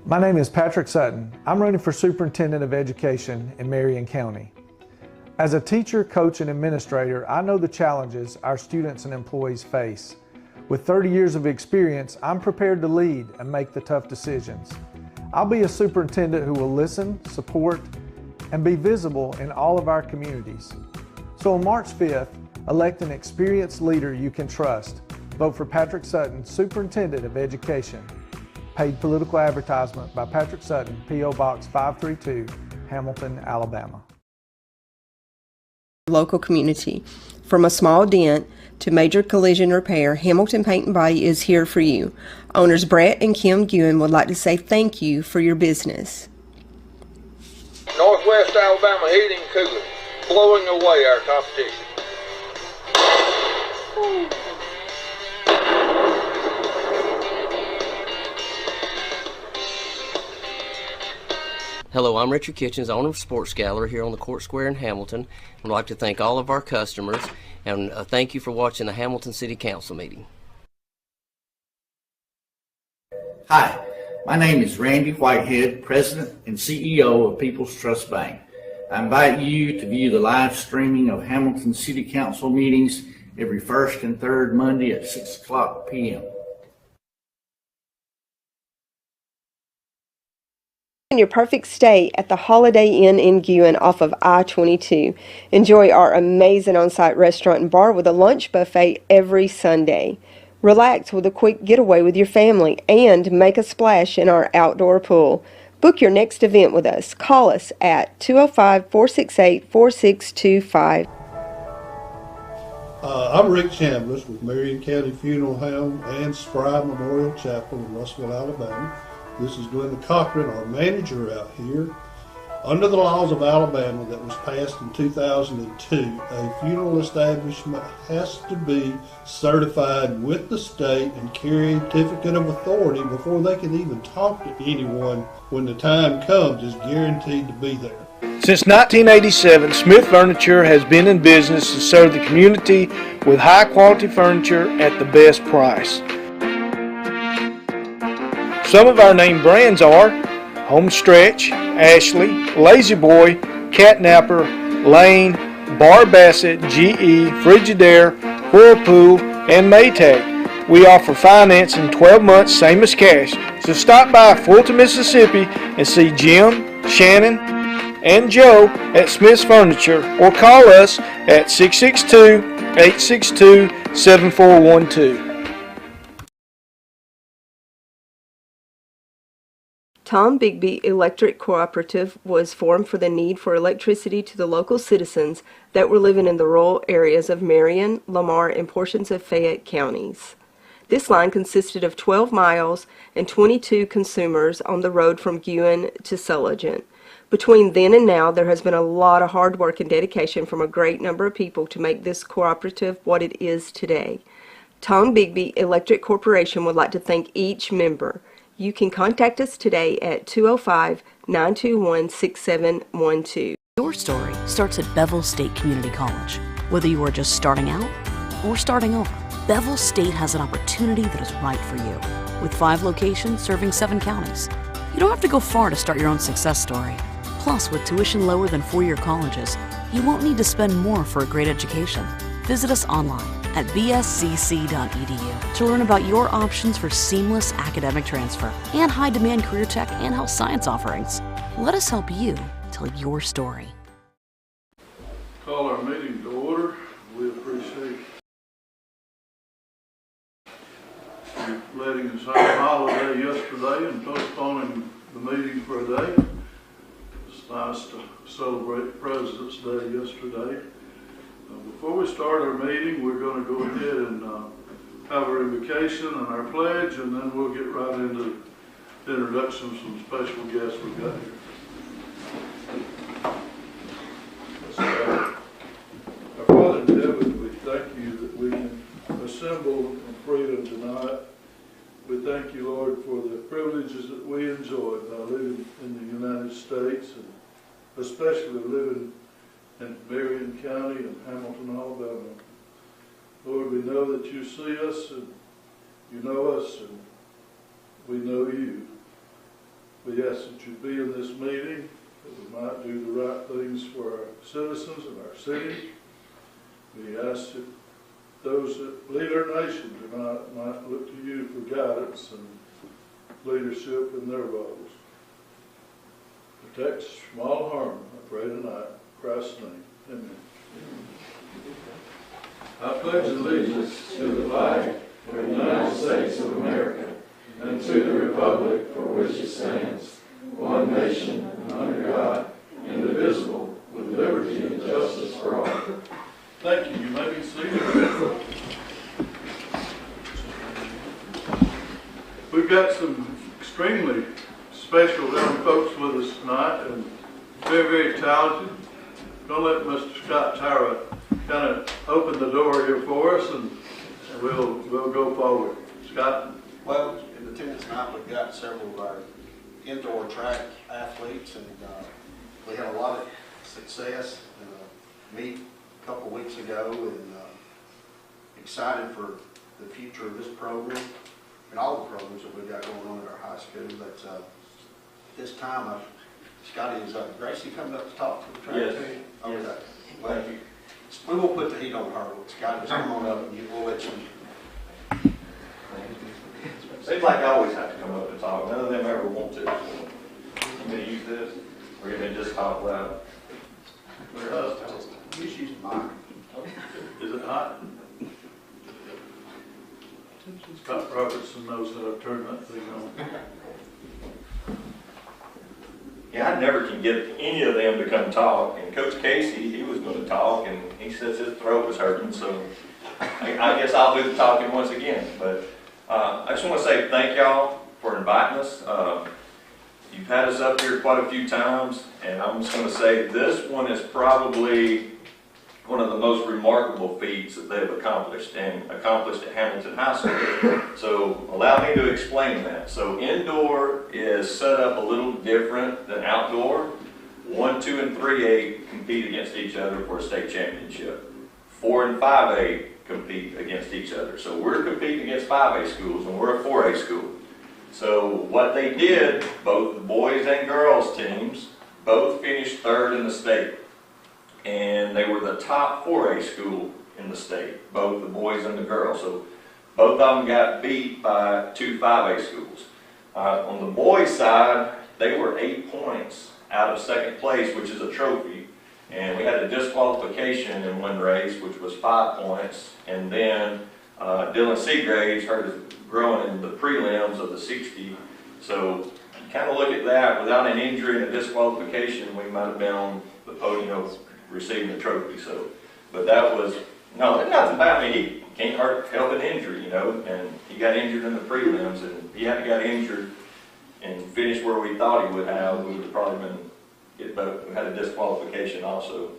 My name is Patrick Sutton. I'm running for Superintendent of Education in Marion County. As a teacher, coach, and administrator, I know the challenges our students and employees face. With 30 years of experience, I'm prepared to lead and make the tough decisions. I'll be a superintendent who will listen, support, and be visible in all of our communities. So on March 5th, elect an experienced leader you can trust. Vote for Patrick Sutton, Superintendent of Education. Paid political advertisement by Patrick Sutton, P.O. Box 532, Hamilton, Alabama. Local community. From a small dent to major collision repair, Hamilton Paint and Body is here for you. Owners Brett and Kim Guin would like to say thank you for your business. Northwest Alabama Heating and Cooling, blowing away our competition. Hello, I'm Richard Kitchens, owner of Sports Gallery here on the Court Square in Hamilton. I'd like to thank all of our customers and thank you for watching the Hamilton City Council meeting. Hi, my name is Randy Whitehead, President and CEO of People's Trust Bank. I invite you to view the live streaming of Hamilton City Council meetings every first and third Monday at 6 o'clock p.m. Your perfect stay at the Holiday Inn in Guin off of I-22. Enjoy our amazing on-site restaurant and bar with a lunch buffet every Sunday. Relax with a quick getaway with your family and make a splash in our outdoor pool. Book your next event with us. Call us at 205-468-4625. I'm Rick Chambliss with Marion County Funeral Home and Spry Memorial Chapel in Russellville, Alabama. This is Glenda Cochran, our manager out here. Under the laws of Alabama that was passed in 2002, a funeral establishment has to be certified with the state and carry a certificate of authority before they can even talk to anyone when the time comes is guaranteed to be there. Since 1987, Smith Furniture has been in business to serve the community with high-quality furniture at the best price. Some of our name brands are Homestretch, Ashley, Lazy Boy, Catnapper, Lane, Bar Bassett, GE, Frigidaire, Whirlpool, and Maytag. We offer finance in 12 months, same as cash. So stop by Fulton, Mississippi and see Jim, Shannon, and Joe at Smith's Furniture or call us at 662-862-7412. Tom Bigby Electric Cooperative was formed for the need for electricity to the local citizens that were living in the rural areas of Marion, Lamar, and portions of Fayette counties. This line consisted of 12 miles and 22 consumers on the road from Guin to Sulligent. Between then and now, there has been a lot of hard work and dedication from a great number of people to make this cooperative what it is today. Tom Bigby Electric Corporation would like to thank each member. You can contact us today at 205-921-6712. Your story starts at Bevel State Community College. Whether you are just starting out or starting over, Bevel State has an opportunity that is right for you. With 5 locations serving 7 counties, you don't have to go far to start your own success story. Plus, with tuition lower than 4-year colleges, you won't need to spend more for a great education. Visit us online at bscc.edu to learn about your options for seamless academic transfer and high-demand career tech and health science offerings. Let us help you tell your story. Call our meeting to order. We appreciate you letting us have a holiday yesterday and postponing the meeting for a day. It's nice to celebrate President's Day yesterday. Before we start our meeting, we're going to go ahead and have our invocation and our pledge, and then we'll get right into the introduction of some special guests we've got here. Our Father in heaven, we thank you that we can assemble in freedom tonight. We thank you, Lord, for the privileges that we enjoy by living in the United States, and especially living in Marion County and Hamilton, Alabama. Lord, we know that you see us and you know us and we know you. We ask that you be in this meeting, that we might do the right things for our citizens and our city. We ask that those that lead our nation tonight might look to you for guidance and leadership in their roles. Protect us from all harm, I pray tonight. In Christ's name, amen. I pledge allegiance to the flag of the United States of America and to the republic for which it stands, one nation, under God, indivisible, with liberty and justice for all. Thank you. You may be seated. We've got some extremely special young folks with us tonight, and very, very talented. I'm going to let Mr. Scott Tyra kind of open the door here for us, and we'll go forward. Scott? Well, in attendance tonight, we've got several of our indoor track athletes, and we had a lot of success in a meet a couple weeks ago, and excited for the future of this program and all the programs that we've got going on at our high school. But this time, Scotty, is Gracie coming up to talk to the track team? Okay. Yes. Well, we won't put the heat on her. Scotty, just come on up and we'll let you. Seems like I always have to come up and talk. None of them ever want to. You going to use this? Or you going to just talk loud? You just use the mic. Is it hot? Scott Robertson knows how to turn that thing on. Yeah, I never can get any of them to come talk. And Coach Casey, he was going to talk, and he says his throat was hurting. So I guess I'll do the talking once again. But I just want to say thank y'all for inviting us. You've had us up here quite a few times, and I'm just going to say this one is probably one of the most remarkable feats that they've accomplished and accomplished at Hamilton High School. So allow me to explain that. So indoor is set up a little different than outdoor. 1, 2, and 3A compete against each other for a state championship. 4 and 5A compete against each other. So we're competing against 5A schools and we're a 4A school. So what they did, both the boys and girls teams, both finished third in the state. And they were the top 4A school in the state, both the boys and the girls. So both of them got beat by 2 5A schools. On the boys' side, they were 8 points out of second place, which is a trophy. And we had a disqualification in one race, which was 5 points. And then Dylan Seagraves hurt his groin in the prelims of the 60. So kind of look at that. Without an injury and a disqualification, we might have been on the podium receiving the trophy. So, but that was, no, there's nothing about me. He can't help an injury, you know, and he got injured in the prelims, and if he hadn't got injured and finished where we thought he would have, we would have probably been, but we had a disqualification also.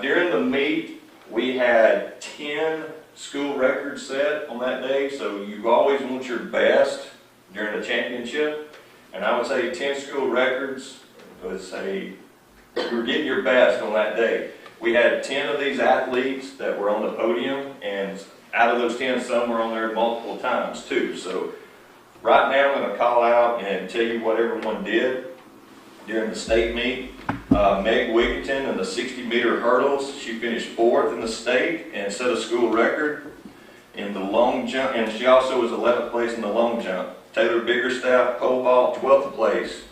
During the meet, we had 10 school records set on that day, so you always want your best during a championship, and I would say 10 school records was you were getting your best on that day. We had 10 of these athletes that were on the podium, and out of those 10, some were on there multiple times too. So right now I'm going to call out and tell you what everyone did during the state meet. Meg Wigington in the 60-meter hurdles, she finished 4th in the state and set a school record in the long jump, and she also was 11th place in the long jump. Taylor Biggerstaff, pole vault, 12th place.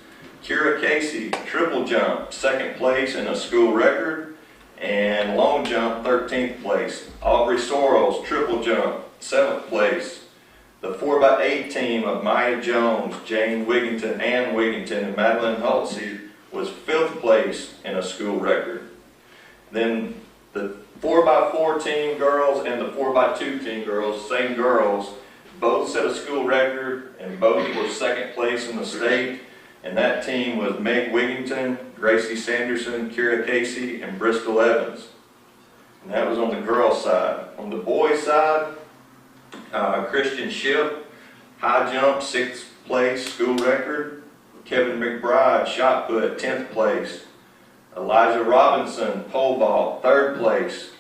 Kira Casey, triple jump, 2nd place in a school record, and long jump, 13th place. Aubrey Sorrells, triple jump, 7th place. The 4x8 team of Maya Jones, Jane Wigington, Ann Wigington, and Madeline Halsey was 5th place in a school record. Then the 4x4 team girls and the 4x2 team girls, same girls, both set a school record, and both were 2nd place in the state. And that team was Meg Wigington, Gracie Sanderson, Kira Casey, and Bristol Evans. And that was on the girls' side. On the boys' side, Christian Ship, high jump, 6th place, school record. Kevin McBride, shot put, 10th place. Elijah Robinson, pole vault, 3rd place.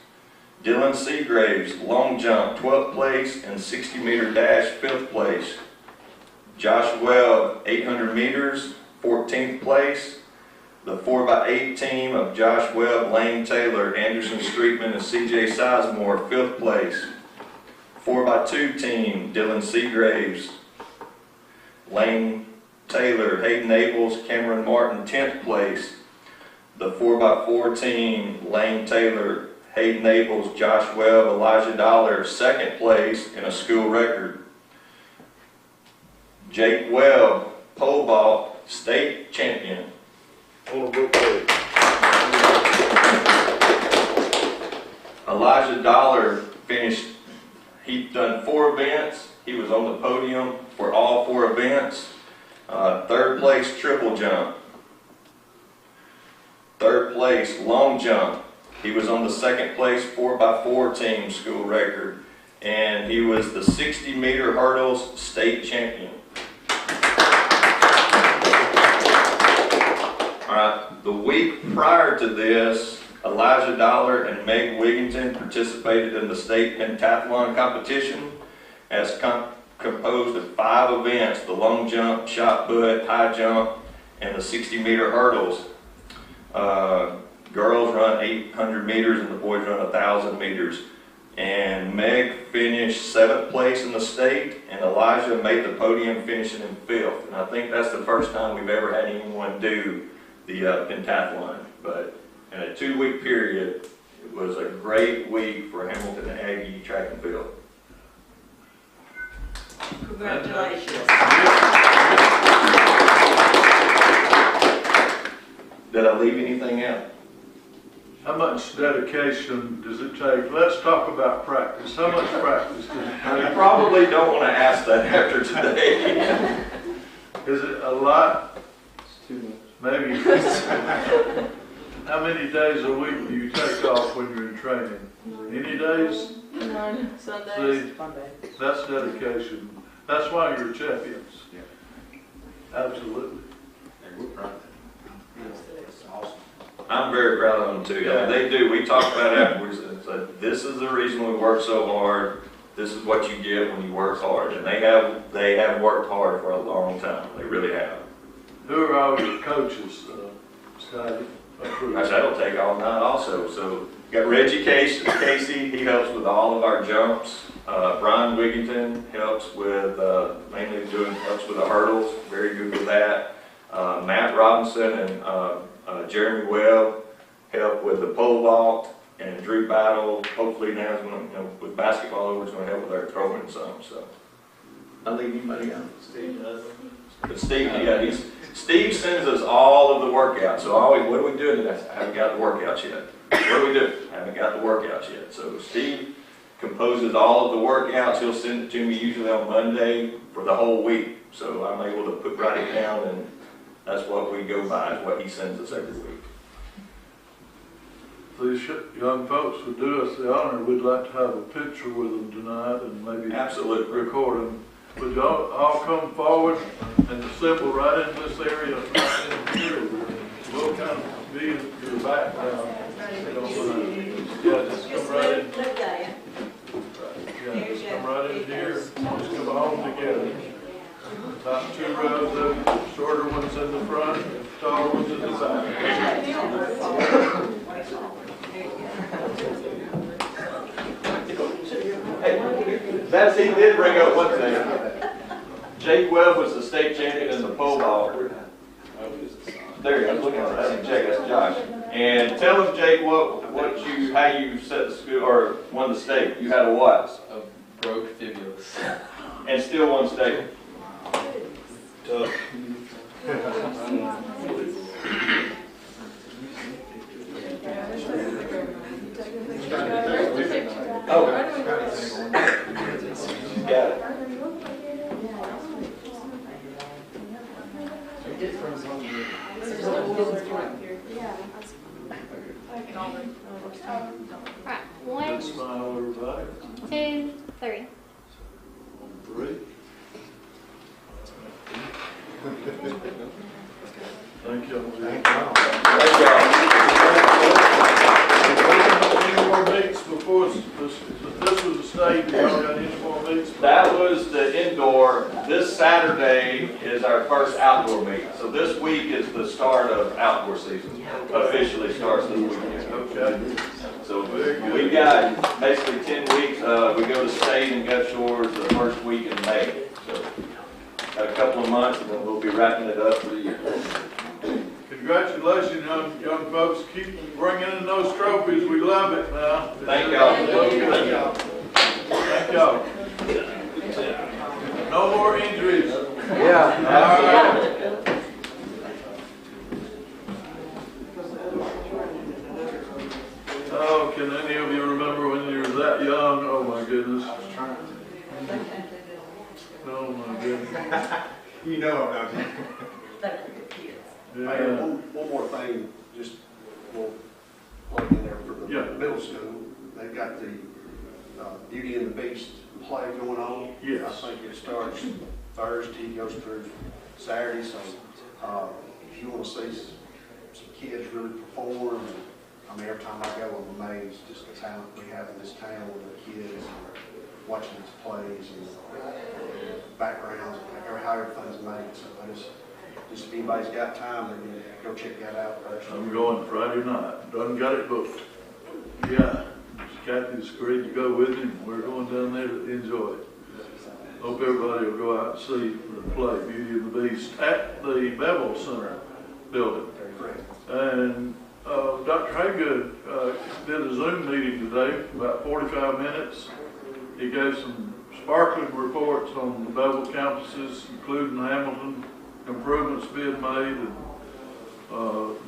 Dylan Seagraves, long jump, 12th place, and 60-meter dash, 5th place. Josh Webb, 800 meters, 14th place. The 4x8 team of Josh Webb, Lane Taylor, Anderson Streetman, and CJ Sizemore, 5th place. 4x2 team, Dylan Seagraves, Lane Taylor, Hayden Abels, Cameron Martin, 10th place. The 4x4 team, Lane Taylor, Hayden Abels, Josh Webb, Elijah Dollar, 2nd place in a school record. Jake Webb, pole vault, state champion. Elijah Dollar finished, he'd done 4 events. He was on the podium for all 4 events. 3rd place triple jump. 3rd place long jump. He was on the 2nd place 4x4 team school record. And he was the 60-meter hurdles state champion. The week prior to this, Elijah Dollar and Meg Wigginton participated in the state pentathlon competition as composed of 5 events: the long jump, shot put, high jump, and the 60-meter hurdles. Girls run 800 meters and the boys run 1,000 meters. And Meg finished 7th place in the state, and Elijah made the podium, finishing in 5th. And I think that's the first time we've ever had anyone do the pentathlon. But in a 2-week period, it was a great week for Hamilton Aggie track and field. Congratulations. Did I leave anything out? How much dedication does it take? Let's talk about practice. How much practice does it take? You probably don't want to ask that after today. Is it a lot? It's too much. Maybe. How many days a week do you take off when you're in training? Any days? None. Sundays. See, that's dedication. That's why you're champions. Absolutely. I'm very proud of them too. Yeah. They do. We talked about it afterwards. It's like, this is the reason we work so hard. This is what you get when you work hard. And they have worked hard for a long time. They really have. Who are all your coaches, Scotty? Gosh, that'll take all night also. So got Reggie Casey. He helps with all of our jumps. Brian Wigginton helps with helps with the hurdles. Very good with that. Matt Robinson and Jeremy Webb help with the pole vault, and Drew Battle hopefully now is going to, with basketball, we're going to help with our throwing some. So I leave anybody out. Steve does. But Steve, Steve sends us all of the workouts. So always, what are we doing today? I haven't got the workouts yet. What do we do? I haven't got the workouts yet. So Steve composes all of the workouts. He'll send it to me usually on Monday for the whole week. So I'm able to write it down, and that's what we go by, is what he sends us every week. These young folks would do us the honor. We'd like to have a picture with them tonight and maybe Absolutely. record them. Would you all come forward and assemble right in this area, right in here? We'll kind of be in your background. Yeah, just come right in. Yeah, just come right in here. Just come on together. About 2 rows of shorter ones in the front, taller ones in the back. Hey, Betsy did bring up one thing. Jake Webb was the state champion in the pole vault. There you go. Look at that. That's Jake. That's Josh. And tell him, Jake, how you set the school or won the state. You had a what? A broke fibulus. And still won state. Tough. Oh. Got it. Right, 1, Smile, everybody. 2, 3. 3. Thank you. Any more meets before this was a state? Y'all got any more meets That was the indoor. This Saturday is our first outdoor meet. So this week is the start of outdoor season. Officially starts this weekend. Okay. So we got basically 10 weeks. We go to state and Gulf Shores the first week in May. So got a couple of months and then we'll be wrapping it up for the year. Congratulations, young folks. Keep bringing in those trophies. We love it now. Thank y'all. Thank y'all. Thank y'all. No more injuries. Yeah. All right. Oh, can any of you remember when you were that young? Oh my goodness. Oh my goodness. You know I'm not. Yeah. Hey, one more thing, just we'll plug in there for the middle school. They've got the Beauty and the Beast play going on. Yes. I think it starts Thursday, goes through Saturday. So if you want to see some kids really perform, I mean, every time I go, I'm amazed just the talent we have in this town with the kids and watching these plays and backgrounds, or how everything's made. So I just if anybody's got time, they can go check that out first. I'm going Friday night. Done got it booked. Yeah. Kathy's agreed to go with him. We're going down there to enjoy it. Hope everybody will go out and see the play, Beauty and the Beast, at the Bevel Center building. And Dr. Haygood did a Zoom meeting today, about 45 minutes. He gave some sparkling reports on the Bevel campuses, including Hamilton, improvements being made, and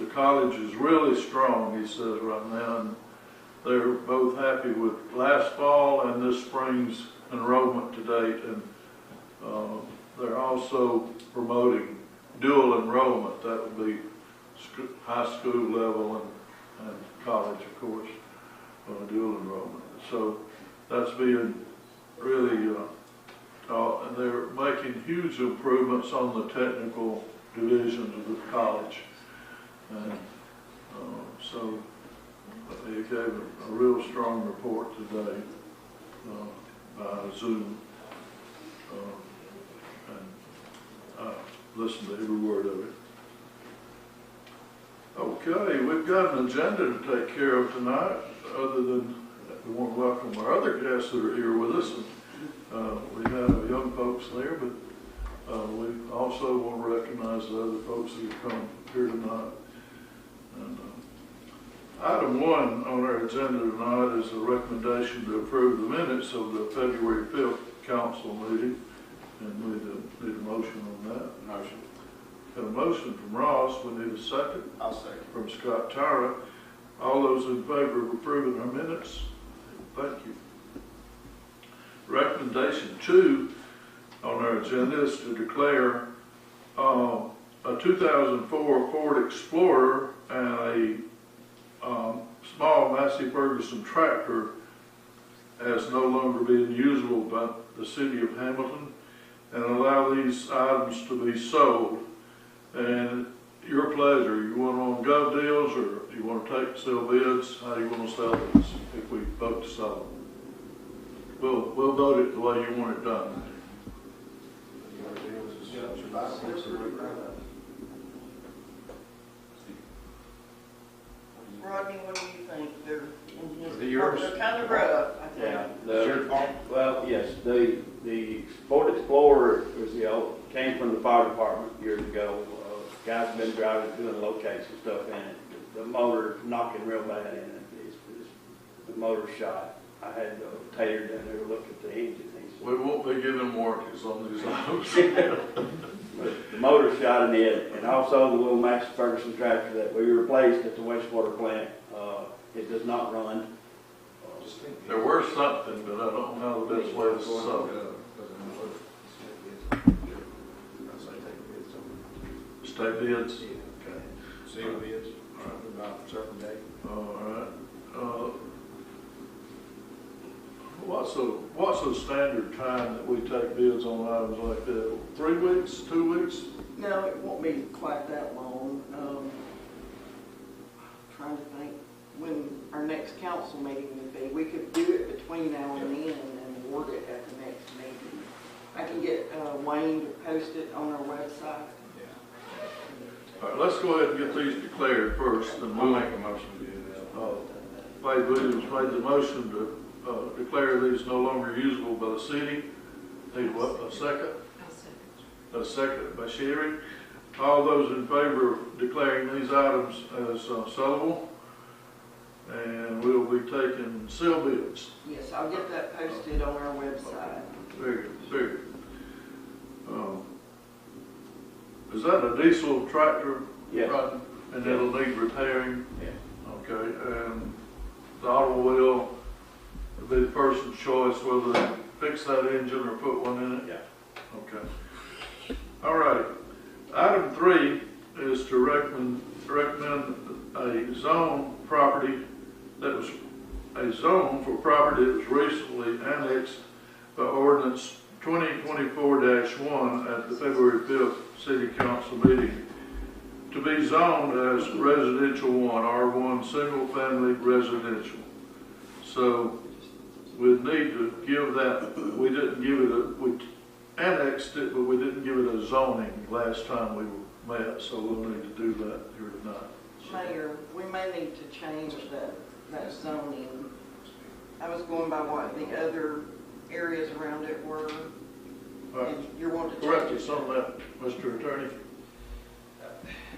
the college is really strong, he says, right now. And they're both happy with last fall and this spring's enrollment to date, and they're also promoting dual enrollment. That would be high school level and college, of course, dual enrollment. So that's being really, they're making huge improvements on the technical divisions of the college. And so they gave a real strong report today by Zoom. And listened to every word of it. Okay, we've got an agenda to take care of tonight, other than we want to welcome our other guests that are here with us. And, we have young folks there, but we also want to recognize the other folks that have come here tonight. And, item 1 on our agenda tonight is a recommendation to approve the minutes of the February 5th council meeting. And we need a motion on that. Motion. Got a motion from Ross. We need a second. I'll second. From Scott Tyra. All those in favor of approving our minutes? Thank you. Recommendation 2 on our agenda is to declare a 2004 Ford Explorer and a small Massey Ferguson tractor as no longer being usable by the city of Hamilton, and allow these items to be sold. And your pleasure, you want on gov deals, or do you want to sell bids? How do you want to sell this if we vote to sell them? We'll vote it the way you want it done. Rodney, what do you think? They're yours? They're kind of rough, I think. Yeah. Well, yes, the Ford Explorer was came from the fire department years ago. Guys have been driving, doing locates and stuff in it. The motor knocking real bad in it. The motor shot. I had Taylor down there look at the engine. We won't be giving warranties on these items. But the motor shot in it, and also the little Massey Ferguson tractor that we replaced at the wastewater plant. It does not run. There were something, but I don't know the best way to sell it. State bids? Okay. Seal bids, about a certain date. All right. What's the standard time that we take bids on items like that? 3 weeks, 2 weeks? No, it won't be quite that long. Trying to think when our next council meeting would be. We could do it between now and then and award it at the next meeting. can get Wayne to post it on our website. All right, let's go ahead and get these declared first. And I'll make a motion to do that. Wade Williams made the motion to declare these no longer usable by the city. Need what, a second? A second by Sherry. All those in favor of declaring these items as sellable, and we'll be taking sale bids. Yes, I'll get that posted on our website. Very good, very good. Is that a diesel tractor? Yeah. Right? And it'll need repairing? Yeah. Okay, and the auto wheel will be the person's choice whether they fix that engine or put one in it? Yeah. Okay. All right. Item 3 is to recommend a zone property that was a zone for property that was recently annexed by ordinance 2024-1 at the February 5th City Council meeting to be zoned as residential 1, R1 single family residential. So we need to give that, we didn't give it we annexed it, but we didn't give it a zoning last time we met, so we'll need to do that here tonight. Mayor, we may need to change that zoning. I was going by what the other areas around it were. And you're wanting to Correct change us on that, Mr. Attorney.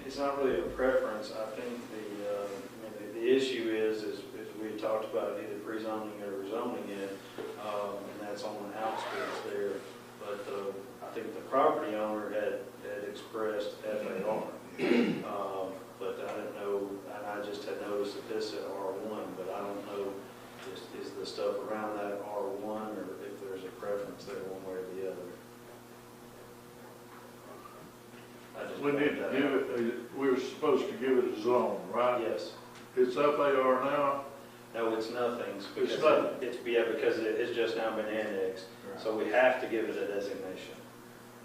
It's not really a preference. I think the issue is we had talked about either pre-zoning or rezoning it, and that's on the outskirts there. But I think the property owner had expressed FAR, but I didn't know, and I just had noticed that this at R1, but I don't know is the stuff around that R1 or if there's a preference there one way or the other. We need to give it, we're supposed to give it a zone, right? Yes. It's FAR now? No, it's nothing. It's nothing. Because it has just now been annexed, so we have to give it a designation.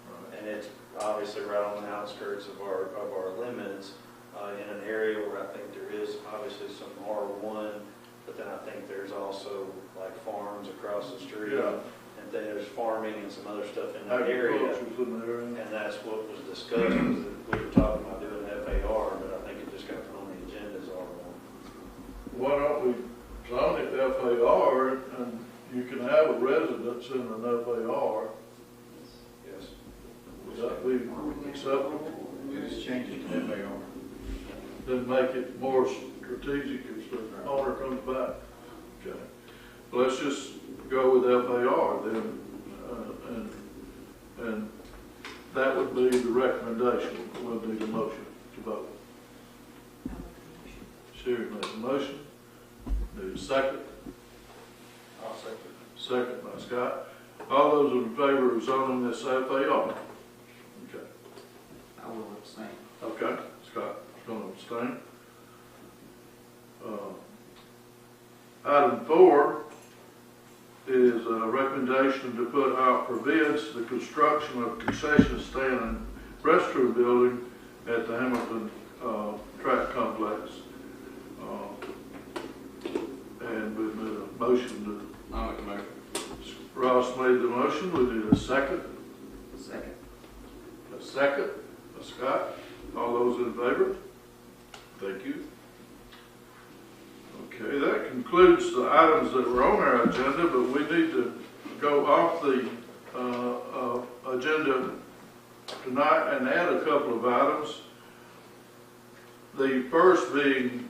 Right. And it's obviously right on the outskirts of our limits, in an area where I think there is obviously some R1, but then I think there's also like farms across the street. Yeah. And then there's farming and some other stuff in that area. Agriculture's in the area. And that's what was discussed, was that we were talking about doing FAR, but I think it just got put on the agenda as R1. Why don't we zone it FAR and you can have a residence in an FAR? Yes. Would that be acceptable? We just changed it to FAR. Then make it more strategic if the owner comes back. Okay. Well, let's just go with FAR then, and that would be the recommendation. We'll need a motion to vote. Sherry made a motion. Need a second? I'll second. Second by Scott. All those in favor of zoning this FAR? Okay. I will abstain. Okay, Scott's going to abstain. Item 4 is a recommendation to put out for bids the construction of concession stand and restroom building at the Hamilton Track Complex. And we've made a motion to... I'll make a motion. Ross made the motion. We need a second. Second. A second. Scott. All those in favor? Thank you. Okay, that concludes the items that were on our agenda, but we need to go off the agenda tonight and add a couple of items. The first being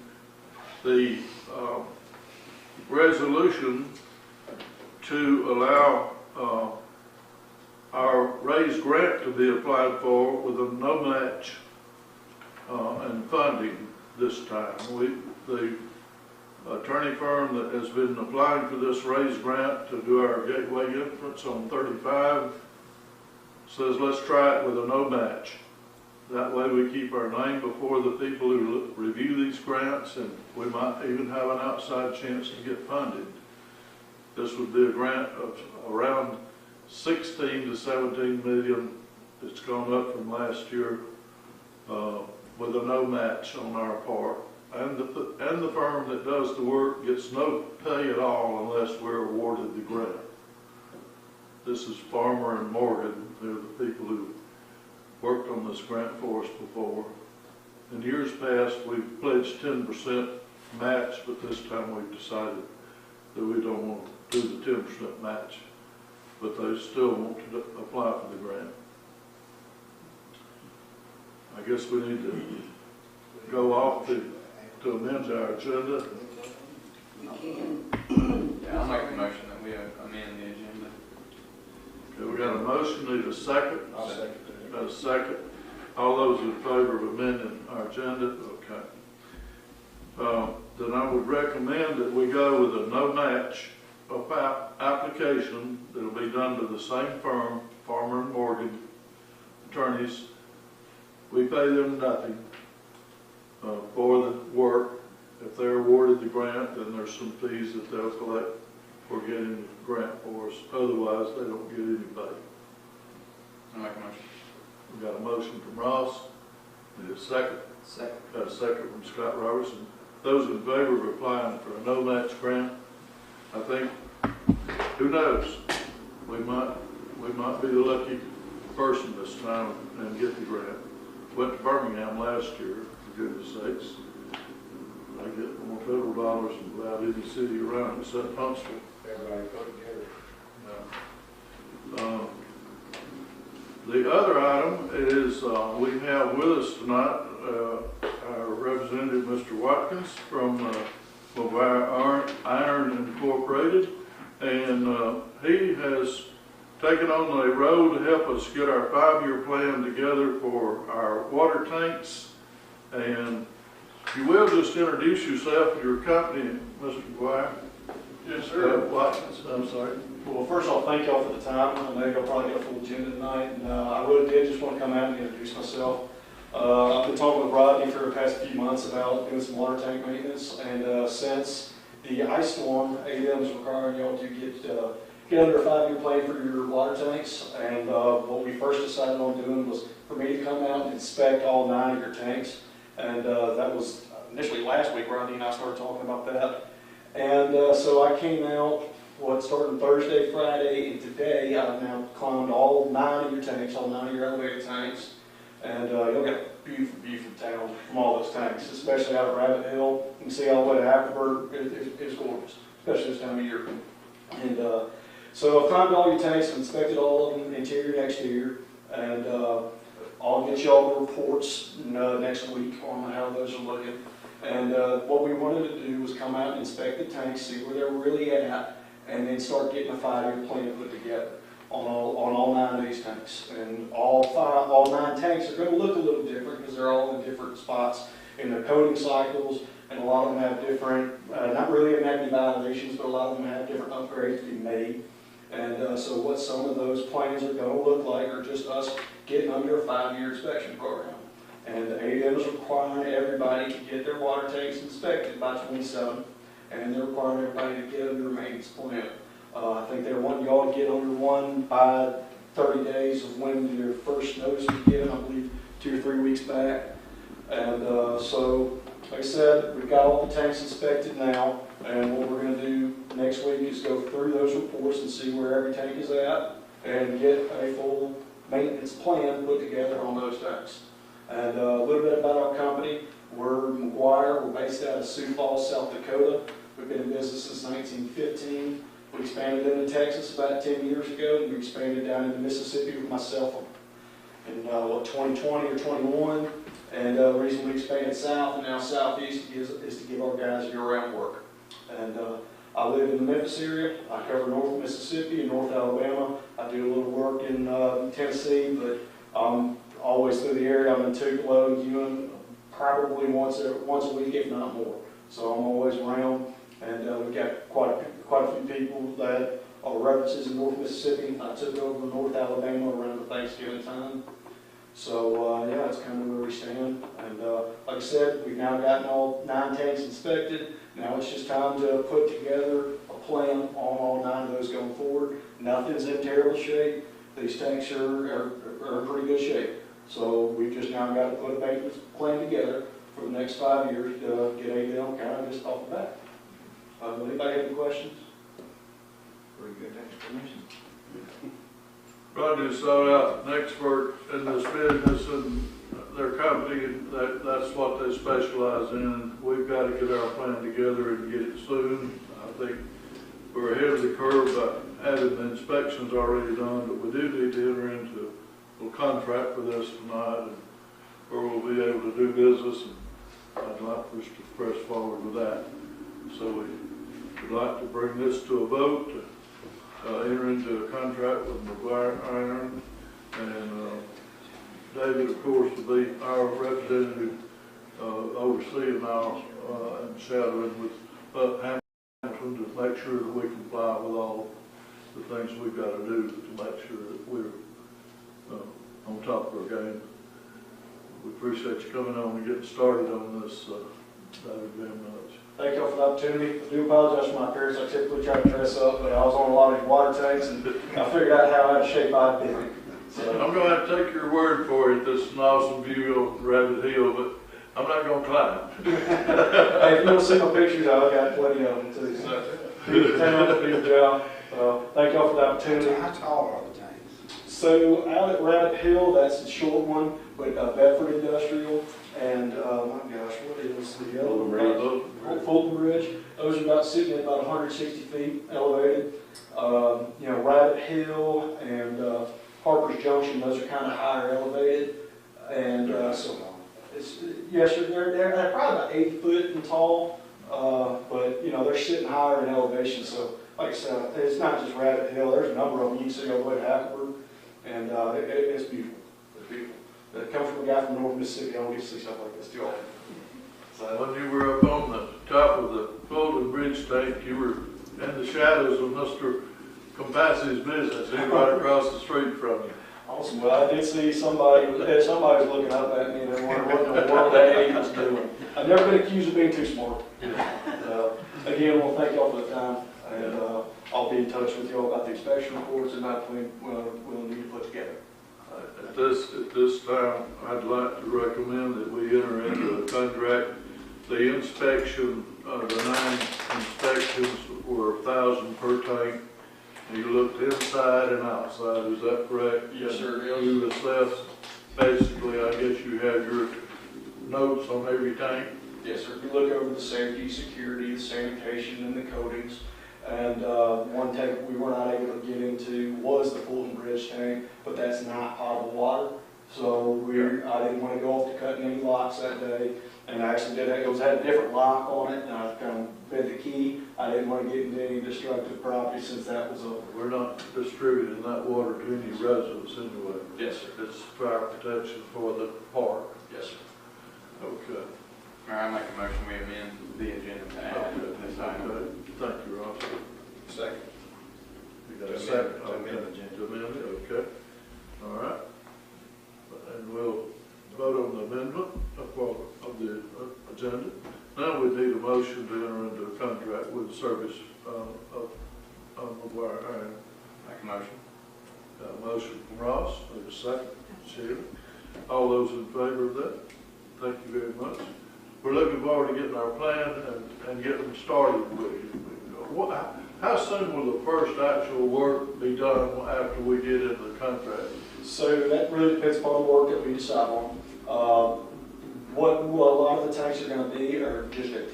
the resolution to allow our raised grant to be applied for with a no match and funding this time. The attorney firm that has been applying for this raised grant to do our gateway entrance on 35 says let's try it with a no match. That way we keep our name before the people who review these grants, and we might even have an outside chance to get funded. This would be a grant of around 16 to 17 million. It's gone up from last year with a no match on our part. And the firm that does the work gets no pay at all unless we're awarded the grant. this is Farmer and Morgan. They're the people who worked on this grant for us before. In years past, we've pledged 10% match, but this time we've decided that we don't want to do the 10% match, but they still want to apply for the grant. I guess we need to go off to amend our agenda. You can. Yeah, I'll make a motion that we amend the agenda. Okay, we got a motion, need a second? I'll second that. Got a second. All those in favor of amending our agenda? Okay. Then I would recommend that we go with a no match application that'll be done to the same firm, Farmer and Morgan attorneys. We pay them nothing for the work. If they're awarded the grant, then there's some fees that they'll collect for getting the grant for us. Otherwise, they don't get any pay. I'll make a motion. We got a motion from Ross. Need a second? Second. Got a second from Scott Robertson. Those in favor of applying for a no-match grant, I think, who knows? We might be the lucky person this time and get the grant. Went to Birmingham last year, for goodness sakes. I get more federal dollars than about any city around except Huntsville. Everybody go together. The other item is we have with us tonight our representative, Mr. Watkins from Mobile Iron Incorporated, and he has taken on a role to help us get our 5-year plan together for our water tanks. And if you will, just introduce yourself and your company, Mr. McGuire. Yes, sir. Watkins, I'm sorry. Well, first off, thank y'all for the time. I know y'all probably got a full agenda tonight, and I really did just want to come out and introduce myself. I've been talking with Rodney for the past few months about doing some water tank maintenance, and since the ice storm, ADM is requiring y'all to get under a 5-year plan for your water tanks, and what we first decided on doing was for me to come out and inspect all 9 of your tanks, and that was initially last week. Rodney and I started talking about that, and so I came out, starting Thursday, Friday, and today I've now climbed all 9 of your tanks, all 9 of your elevator tanks, and you'll get a beautiful, beautiful town from all those tanks, especially out of Rabbit Hill. You can see all the way to Hackleburg. It's gorgeous, especially this time of year. And so I've climbed all your tanks, inspected all of them, interior and exterior, and I'll get you all the reports next week on how those are looking. And what we wanted to do was come out and inspect the tanks, see where they're really at, and then start getting a 5-year plan put together on all 9 of these tanks. And all 9 tanks are going to look a little different because they're all in different spots in their coating cycles, and a lot of them have different, not really any violations, but a lot of them have different upgrades to be made. And so what some of those plans are going to look like are just us getting under a 5-year inspection program. And ADM is requiring everybody to get their water tanks inspected by 27, and they're requiring everybody to get under a maintenance plan. I think they're wanting y'all to get under one by 30 days of when your first notice was given, I believe 2 or 3 weeks back. And so, like I said, we've got all the tanks inspected now, and what we're going to do next week is go through those reports and see where every tank is at, and get a full maintenance plan put together on those tanks. And a little bit about our company. We're McGuire. We're based out of Sioux Falls, South Dakota. We've been in business since 1915. We expanded into Texas about 10 years ago, and we expanded down into Mississippi with myself in 2020 or 21. And the reason we expanded south and now southeast is to give our guys year-round work. And I live in the Memphis area. I cover North Mississippi and North Alabama. I do a little work in Tennessee, but always through the area. I'm in Tupelo, Ewan, probably once a week, if not more. So I'm always around, and we've got quite a few people that are references in North Mississippi. I took over North Alabama around the Thanksgiving time. So yeah, that's kind of where we stand. And like I said, we've now gotten all 9 tanks inspected. Now it's just time to put together a plan on all 9 of those going forward. Nothing's in terrible shape. These tanks are in pretty good shape. So we've just now got to put a maintenance plan together for the next 5 years to get ADM kind of just off the bat. Anybody have any questions? Pretty good explanation. Rodney sought out an expert in this business and their company, and that's what they specialize in. We've got to get our plan together and get it soon. I think we're ahead of the curve by having the inspections already done, but we do need to enter into a little contract for this tonight, and where we'll be able to do business, and I'd like for us to press forward with that. So we would like to bring this to a vote, enter into a contract with McGuire Iron, and David, of course, will be our representative overseeing our and shadowing with Hamilton to make sure that we comply with all the things we've got to do to make sure that we're on top of our game. We appreciate you coming on and getting started on this, David, very much. Thank y'all for the opportunity. I do apologize for my appearance. I typically try to dress up, but I was on a lot of these water tanks, and I figured out how out of shape I'd be. So, I'm going to have to take your word for it. This is an awesome view of Rabbit Hill, but I'm not going to climb. Hey, if you want to see my pictures, I've got plenty of them too. So, town, do your job. Thank y'all for the opportunity. How tall are the tanks? So out at Rabbit Hill, that's the short one, but Bedford Industrial and my gosh, what is the other one? Fulton Bridge. Those are about sitting at about 160 feet elevated. You know, Rabbit Hill and Harper's Junction, those are kind of higher elevated, and so it's yes, they're probably about 8 foot tall, but you know they're sitting higher in elevation. So like I said, it's not just Rabbit Hill. There's a number of them you can see all the way to Hackleburg, and it's beautiful. It's beautiful. It comes from a guy from North Mississippi. I don't get to see stuff like this too often. So when you were up on the top of the Fulton Bridge tank, you were in the shadows of Mr. Compassi's business. He's right across the street from you. Awesome. Well, I did see somebody was looking up at me and wondering what in the world that idiot was doing. I've never been accused of being too smart. Again, I want to thank y'all for the time, and I'll be in touch with y'all about the inspection reports and that we'll need to put together. At this time, I'd like to recommend that we enter into a contract. The inspection, the 9 inspections were 1,000 per tank. You looked inside and outside, is that correct? Yes, sir. You assessed, basically, I guess you have your notes on every tank? Yes, sir. You look over the safety, security, the sanitation, and the coatings. And one tank we were not able to get into was the Fulton Bridge tank, but that's not potable water. So I didn't want to go off to cutting any locks that day. And I actually did that. It had a different lock on it, and I kind of bent the key. I didn't want to get into any destructive property since that was over. We're not distributing that water to any residents anyway. Yes, sir. It's fire protection for the park. Yes, sir. Okay. All right, I make a motion we amend the agenda to add this item. Okay. Thank you, Ross. Second. You got a To second? amend the agenda. To amend it, okay. All right. And we'll vote on the amendment of the agenda. Now we need a motion to enter into a contract with the service of McGuire Iron. Make a motion. Got a motion from Ross, need a second. Sheila. All those in favor of that? Thank you very much. We're looking forward to getting our plan and getting started with it. How soon will the first actual work be done after we get into the contract? So that really depends upon the work that we decide on. What a lot of the tanks are going to be are just a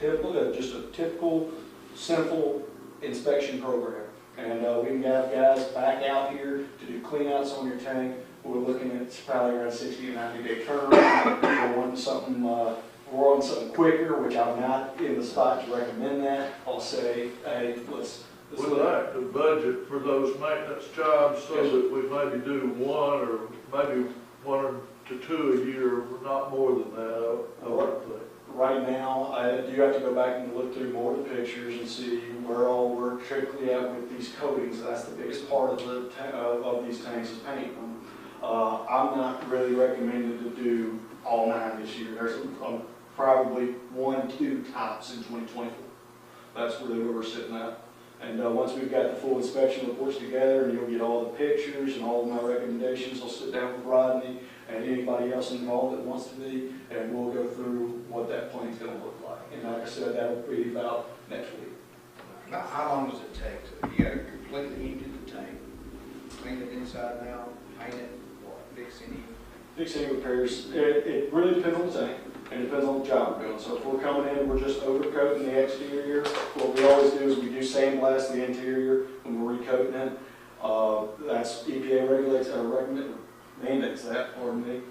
typical, simple inspection program. And we can have guys back out here to do cleanouts on your tank. We're looking at probably around 60 to 90 day turnaround. We're wanting something quicker, which I'm not in the spot to recommend that. I'll say, hey, let's We'd like to budget for those maintenance jobs so that we maybe do 1 or maybe 1 to 2 a year, not more than that, I would think. Right now, I do have to go back and look through more of the pictures and see where all we're strictly at with these coatings. That's the biggest part of these tanks is painting them. I'm not really recommended to do all 9 this year. There's probably 1, 2 tops in 2024. That's really where we're sitting at. And once we've got the full inspection reports together, and you'll get all the pictures and all of my recommendations, I'll sit down with Rodney and anybody else involved that wants to be, and we'll go through what that plan's going to look like. And like I said, that'll be about next week. Now, how long does it take to, you got to completely empty the tank? clean it inside and out, paint it, or fix any? Fix any repairs, it really depends on the tank, and it depends on the job we're doing. So if we're coming in and we're just overcoating the exterior, what we always do is we do sandblast the interior when we're recoating it. That's EPA regulates, mandates that, pardon me.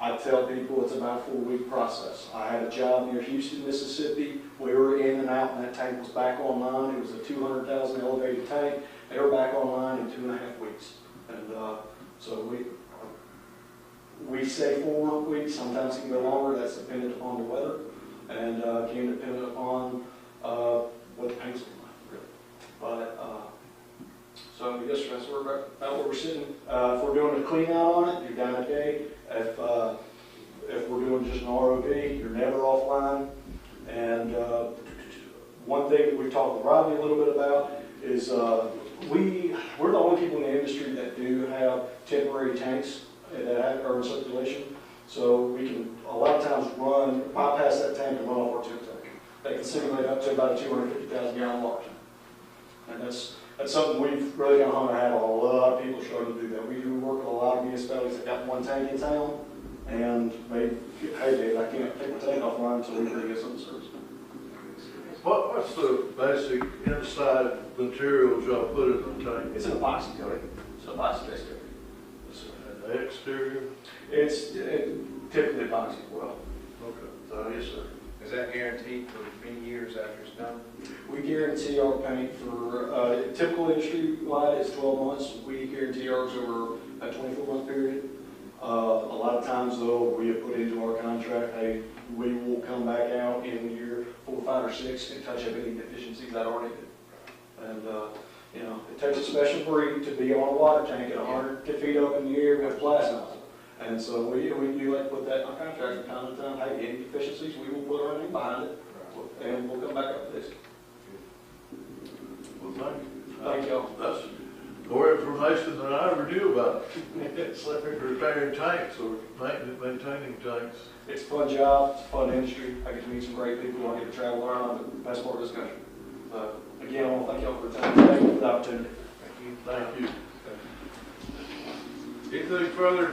I tell people it's about a 4-week process. I had a job near Houston, Mississippi. We were in and out, and that tank was back online. It was a 200,000 elevated tank. They were back online in 2.5 weeks. And so we say 4 weeks. Sometimes it can go longer. That's dependent upon the weather, and can depend upon what the paint's like. But so yes, that's where about where we're sitting. If we're doing a clean out on it, you're down a day. If we're doing just an ROV, you're never offline. And one thing that we talked with Rodney a little bit about is we're the only people in the industry that do have temporary tanks that are in circulation. So we can a lot of times bypass that tank and run off our tube tank. They can simulate up to about a 250,000 gallon water tank. And that's something we've really kind of hung our hat on. A lot of people starting to do that. We do work with a lot of municipalities that got one tank in town, and they, hey Dave, I can't take my tank offline until we really get some service. What's the basic inside materials y'all put in the tank? It's an epoxy coating. It's an epoxy base coating. And the exterior? It's typically epoxy as well. Okay. So yes, sir. Is that guaranteed for many years after it's done? We guarantee our paint for, typical industry-wide is 12 months. We guarantee ours over a 24-month period. A lot of times, though, we have put into our contract, hey, we will come back out in year 4, 5, or 6 and touch up any deficiencies that are needed. And, you know, it takes a special breed to be on a water tank at 100 feet up in the air with plasma. And so we do like to put that in our contract from time to time. Hey, any deficiencies, we will put our name behind it, and we'll come back up with this. Well, thank you. Thank y'all. That's more information than I ever knew about repairing tanks or maintaining tanks. It's a fun job, it's a fun industry. I get to meet some great people, I get to travel around the best part of this country. Again, I want to thank y'all for the time. Thank you for the opportunity. Thank you. Anything further?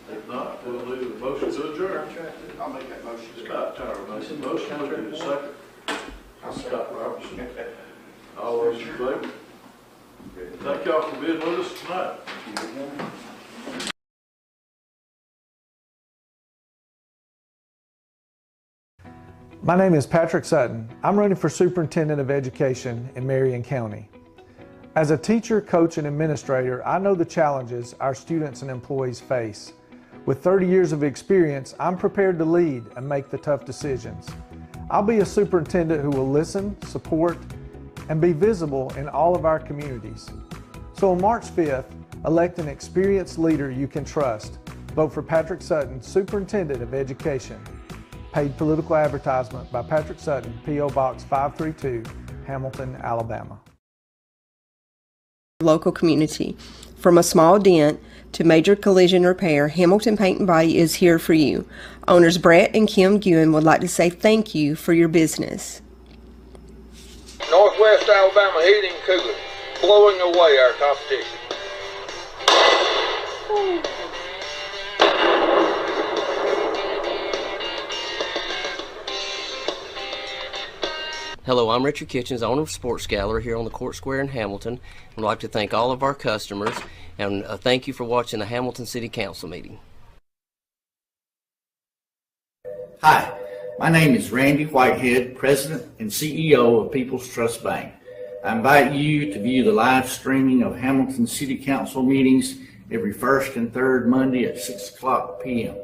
If not, we'll leave a motion to adjourn. I'll make that motion. Scott Tyler makes a motion, we'll get a second. Scott Robertson. All those in favor? Thank y'all for being with us tonight. My name is Patrick Sutton. I'm running for Superintendent of Education in Marion County. As a teacher, coach, and administrator, I know the challenges our students and employees face. With 30 years of experience, I'm prepared to lead and make the tough decisions. I'll be a superintendent who will listen, support, and be visible in all of our communities. So on March 5th, elect an experienced leader you can trust. Vote for Patrick Sutton, Superintendent of Education. Paid political advertisement by Patrick Sutton, P.O. Box 532, Hamilton, Alabama. Local community. From a small dent to major collision repair, Hamilton Paint and Body is here for you. Owners Brett and Kim Guin would like to say thank you for your business. Northwest Alabama Heating and Cooling, blowing away our competition. Hello, I'm Richard Kitchens, owner of Sports Gallery here on the Court Square in Hamilton. I'd like to thank all of our customers and thank you for watching the Hamilton City Council meeting. Hi, my name is Randy Whitehead, President and CEO of People's Trust Bank. I invite you to view the live streaming of Hamilton City Council meetings every first and third Monday at 6:00 p.m.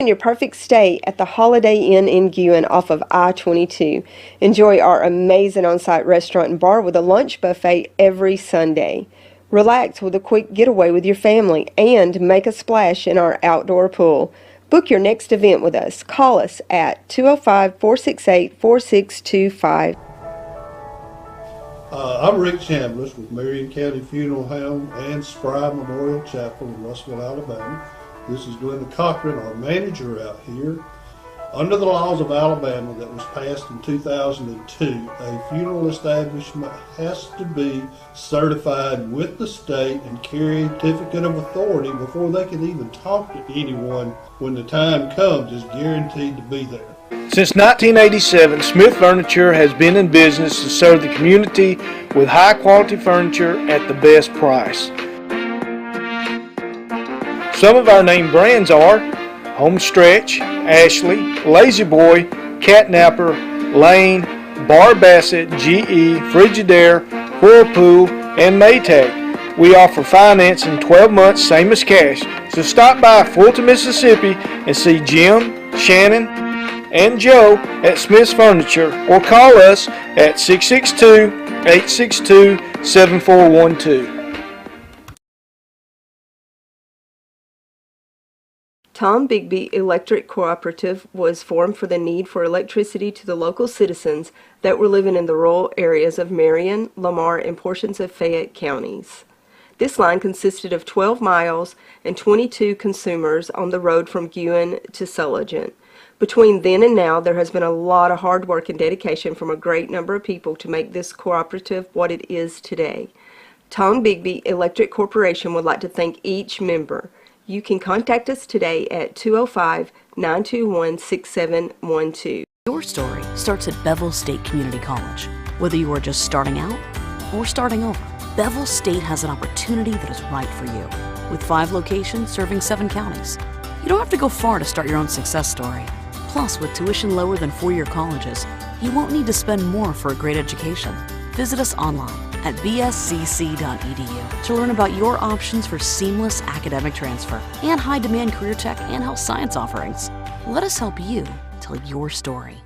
Your perfect stay at the Holiday Inn in Guin off of I-22. Enjoy our amazing on-site restaurant and bar with a lunch buffet every Sunday. Relax with a quick getaway with your family and make a splash in our outdoor pool. Book your next event with us. Call us at 205-468-4625. I'm Rick Chambliss with Marion County Funeral Home and Spry Memorial Chapel in Russellville, Alabama. This is Glenda Cochran, our manager out here. Under the laws of Alabama that was passed in 2002, a funeral establishment has to be certified with the state and carry a certificate of authority before they can even talk to anyone when the time comes is guaranteed to be there. Since 1987, Smith Furniture has been in business to serve the community with high-quality furniture at the best price. Some of our name brands are Homestretch, Ashley, Lazy Boy, Catnapper, Lane, Bar Bassett, GE, Frigidaire, Whirlpool, and Maytag. We offer finance in 12 months, same as cash. So stop by Fulton, Mississippi and see Jim, Shannon, and Joe at Smith's Furniture, or call us at 662-862-7412. Tom Bigby Electric Cooperative was formed for the need for electricity to the local citizens that were living in the rural areas of Marion, Lamar, and portions of Fayette counties. This line consisted of 12 miles and 22 consumers on the road from Guin to Sulligent. Between then and now, there has been a lot of hard work and dedication from a great number of people to make this cooperative what it is today. Tom Bigby Electric Corporation would like to thank each member. You can contact us today at 205-921-6712. Your story starts at Bevel State Community College. Whether you are just starting out or starting over, Bevel State has an opportunity that is right for you. With 5 locations serving 7 counties, you don't have to go far to start your own success story. Plus, with tuition lower than 4-year colleges, you won't need to spend more for a great education. Visit us online at bscc.edu to learn about your options for seamless academic transfer and high-demand career tech and health science offerings. Let us help you tell your story.